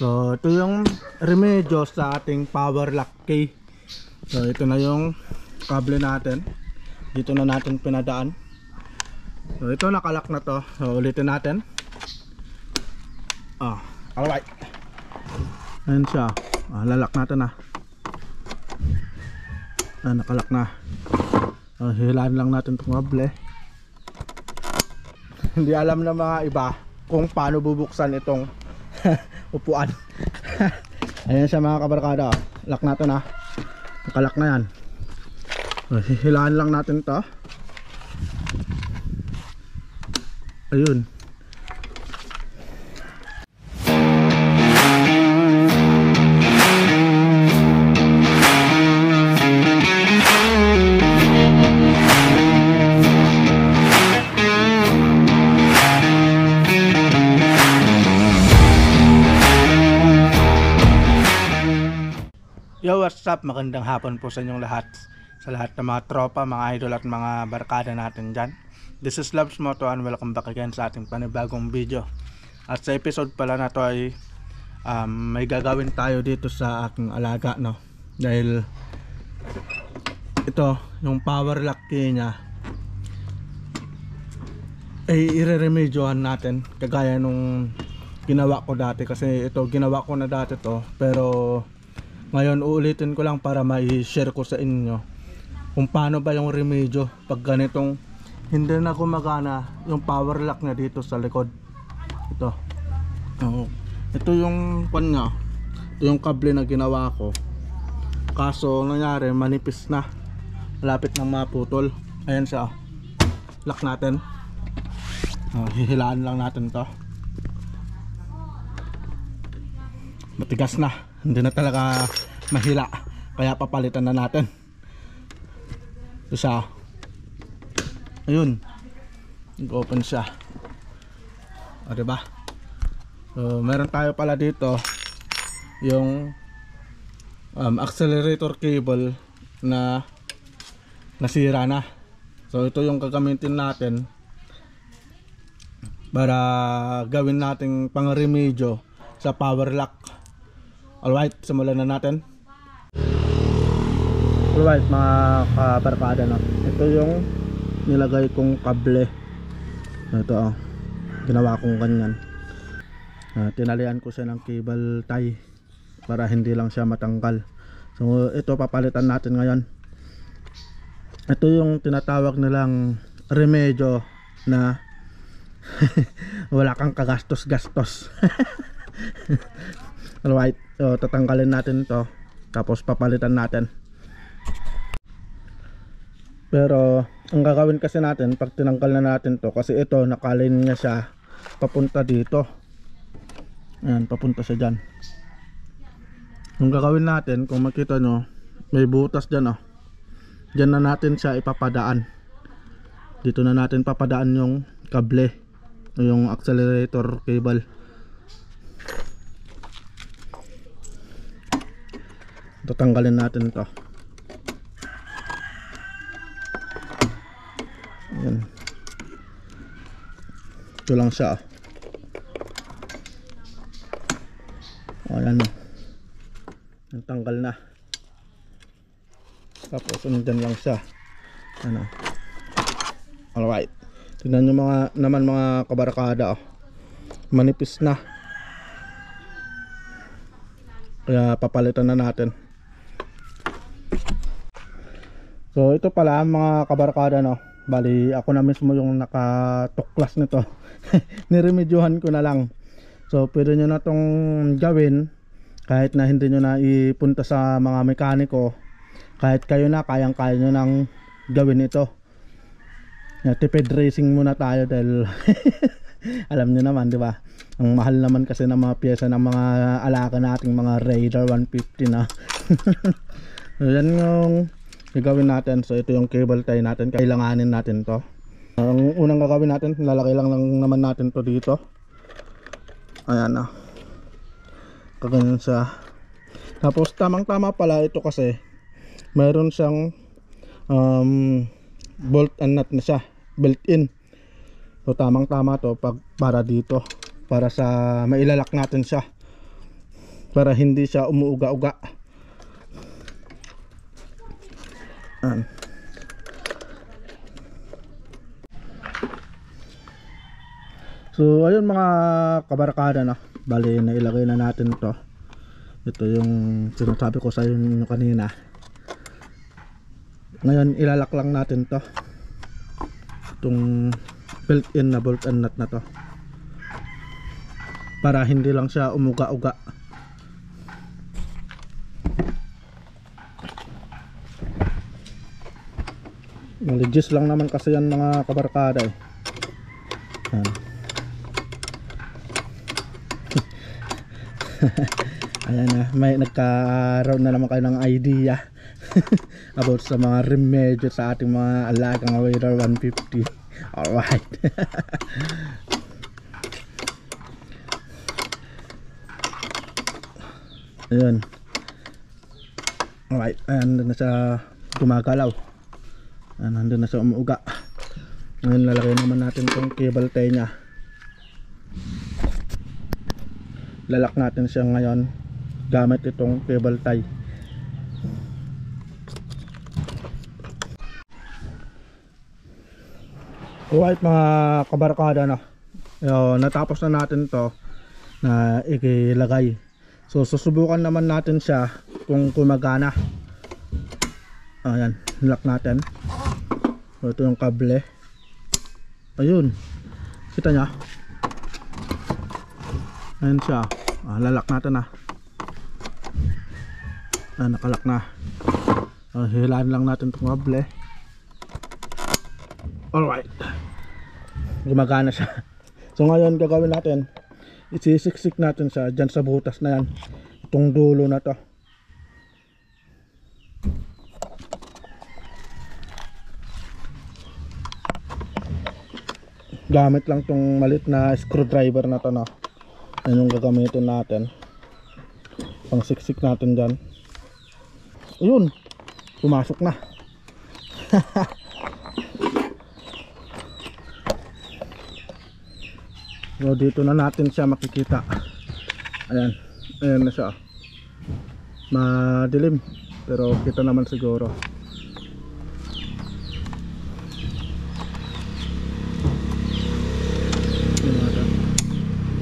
So ito yung remedyo sa ating power lock key. So ito na yung kable natin. Dito na natin pinadaan. So ito nakalock na to. So ulitin natin. Alright. Ayan siya. Lalak natin na. Nakalock na. Hilaan lang natin itong kable. Hindi alam ng mga iba kung paano bubuksan itong upuan. Ayan siya mga kabarkada. Lock natin na. Nakalock na yan. Hilaan lang natin ito. Ayun. Yo, what's up? Magandang hapon po sa inyong lahat. Sa lahat ng mga tropa, mga idol at mga barkada natin dyan. This is Loves Moto and welcome back again sa ating panibagong video. At sa episode pala na to ay may gagawin tayo dito sa aking alaga, no? Dahil ito, yung power lock key niya ay ireremedyohan natin kagaya nung ginawa ko dati. Kasi ito, ginawa ko na dati to, pero ngayon uulitin ko lang para ma-share ko sa inyo kung paano ba yung remedyo pag ganitong hindi na gumagana yung power lock na dito sa likod. Ito yung kanya, ito yung kable na ginawa ko, kaso nangyari manipis na, malapit nang maputol. Ayan siya, lock natin. Hihilaan lang natin to. Matigas na, hindi na talaga mahila, kaya papalitan na natin. Ito siya. Ayun, nag-open siya. Diba? So meron tayo pala dito yung accelerator cable na nasira na. So ito yung gagamitin natin para gawin nating pang-remedyo sa power lock. Alright, simulan na natin. Alright mga kabarkada, no? Ito yung nilagay kong kable. Ito ginawa kong ganyan. Tinalian ko siya ng cable tie para hindi lang siya matanggal. So ito papalitan natin ngayon. Ito yung tinatawag nilang remedyo na wala kang kagastos-gastos. Alright, so tatanggalin natin to, tapos papalitan natin. Pero ang gagawin kasi natin pag tinanggal na natin to, kasi ito nakalin niya siya papunta dito. Ayan, papunta siya dyan. Ang gagawin natin, kung makita nyo, may butas dyan, dyan na natin siya ipapadaan. Dito na natin papadaan yung kable, yung accelerator cable. Tatanggalin natin to. Ayan. Ito lang siya. Ayan. Natanggal na. Tapos nandyan lang siya. Ano. Alright. Tignan nyo mga kabarkada. Manipis na. Kaya papalitan na natin. So ito pala mga kabarkada, no? Bali ako na mismo yung nakatuklas nito. Niremedyohan ko na lang. So pwede nyo na tong gawin kahit na hindi nyo na ipunta sa mga mekaniko. Kahit kayo na, kayang-kaya nyo nang gawin ito. Tipid racing muna tayo dahil alam nyo naman, di ba? Ang mahal naman kasi ng mga pyesa ng mga alaga nating mga Raider 150 na. So yan yung gagawin natin. So ito yung cable tie natin, kailanganin natin to. Ang unang gagawin natin, lalaki lang naman natin to dito. Ayan na. Kaganyan siya. Tapos tamang tama pala ito kasi mayroon siyang bolt and nut na siya, built in. So tamang tama to para dito, para sa mailalak natin siya. para hindi siya umuuga-uga. Ayan. So ayun mga kabarkada, no, bali na ilagay na natin to. Ito yung sinasabi ko sa inyo kanina. Ngayon ilalak lang natin to, itong built-in na bolt and nut na to, para hindi lang siya umuga-uga. Legis lang naman kasi yan mga kabarkada eh. Ayan na, may nagkaroon na naman kayo ng idea about sa mga remedyo sa ating mga alagang Raider 150. Alright. Ayan. Alright, ayan na siya gumagalaw. Ayan, nandun na siya umuuga. Ngayon lalagay naman natin itong cable tie nya. Lalak natin siya ngayon gamit itong cable tie. Alright mga kabarkada, no, natapos na natin to na ikilagay. So susubukan naman natin siya kung gumagana. Ayan, lock natin. So, ito yung kable. Ayun, kita nya. Ayan siya. Lalak natin nakalak na. Hilaan lang natin itong kable. Alright, gumagana siya. So ngayon gagawin natin, isisiksik natin siya dyan sa butas na yan, itong dulo na to. Gamit lang tong malit na screwdriver na to, no. Yan yung gagamitin natin, pang siksik natin dyan. Ayun, pumasok na. So dito na natin siya makikita. Ayan, ayan na siya. Madilim pero kita naman siguro.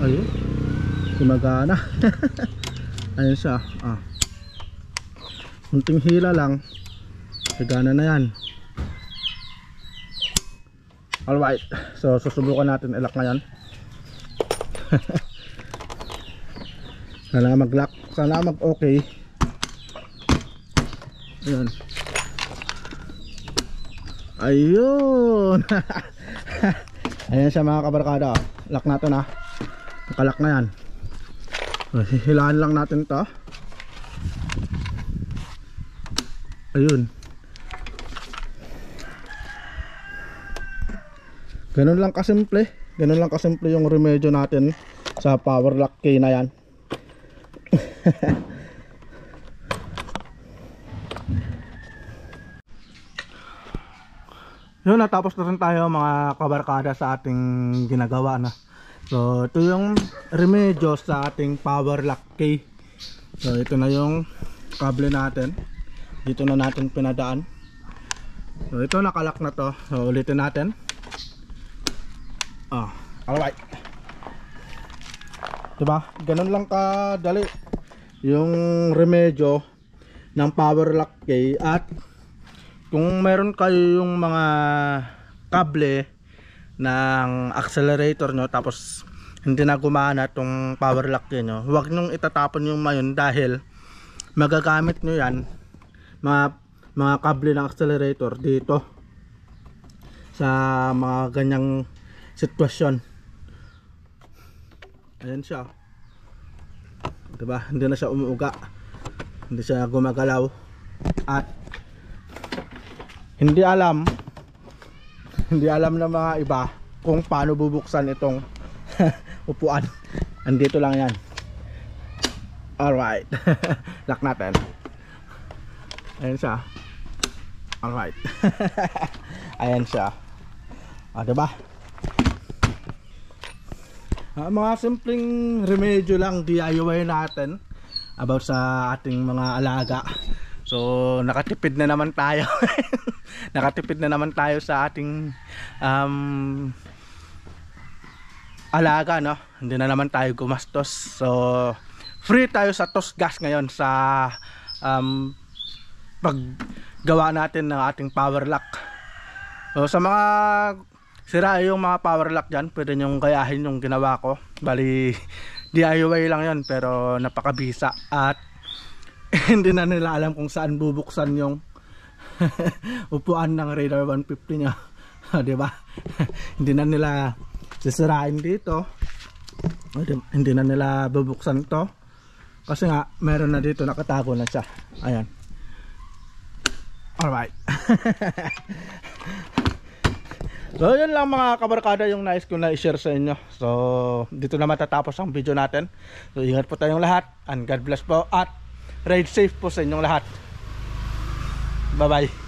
Ayun, gumagana. Ayan siya. Munting hila lang, gagana na yan. Alright, so susubukan natin ilak ngayon. Sana mag-lock, sana mag-okay. Ayun. Ayun. Ayan siya mga kabarkada. Lock natin Nakalock na yan. Hihilaan lang natin to. Ayun. Ganun lang kasimple. Ganun lang kasimple yung remedyo natin sa power lock key na yan. Yun, natapos na rin tayo mga kabarkada sa ating ginagawa na. So ito yung remedyo sa ating power lock key. So ito na yung kable natin. Dito na natin pinadaan. So ito, nakalock na to. So ulitin natin. Alright. Diba? Ganun lang kadali yung remedyo ng power lock key. At kung meron kayo yung mga kable ng accelerator nyo tapos hindi na gumana tong power lock key nyo, huwag nyong itatapon yung mayon dahil magagamit nyo yan, mga kable ng accelerator dito sa mga ganyang sitwasyon. Ayan siya, diba? Hindi na siya umuuga, hindi siya gumagalaw, at hindi alam ng mga iba kung paano bubuksan itong upuan. Andito lang yan. Alright. Lock natin. Ayan siya. Alright. Ayan siya. Diba? Mga simpleng remedyo lang DIY natin about sa ating mga alaga. So nakatipid na naman tayo. Nakatipid na naman tayo sa ating alaga, no? Hindi na naman tayo gumastos. So free tayo sa TOS gas ngayon sa paggawa natin ng ating power lock. So sa mga sira yung mga power lock dyan, pwede nyong gayahin yung ginawa ko. Bali DIY lang yon, pero napakabisa at hindi na nila alam kung saan bubuksan yung upuan ng Raider 150 nya. Diba? Hindi na nila sisirain dito, hindi na nila bubuksan to kasi nga meron na dito, nakatago na siya. Ayan. Alright. So yun lang mga kabarkada yung nais ko na i-share sa inyo. So dito na matatapos ang video natin. So ingat po tayong lahat and God bless po at ride safe po sa inyong lahat. Bye bye.